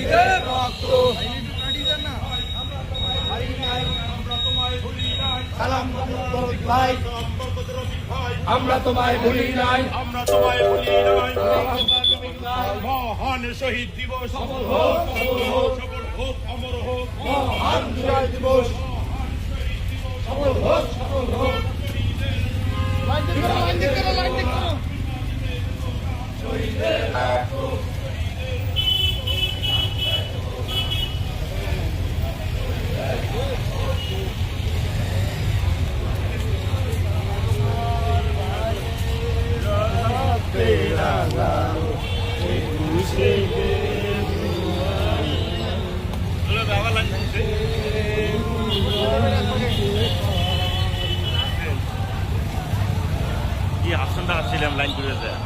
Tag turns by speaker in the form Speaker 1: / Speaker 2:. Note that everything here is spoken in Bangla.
Speaker 1: শহীদের রক্ত সালাম ভাই, আমরা তোমায় ভুলি নাই,
Speaker 2: আমরা তোমায় ভুলি নাই। মহান শহীদ দিবস সফল হোক, সফল হোক, সফল হোক, অমর হোক।
Speaker 1: মহান শহীদ দিবস সফল হোক, সফল হোক। শহীদের রক্ত
Speaker 2: কি আসনটা আসছিলাম লাইন করে যায়।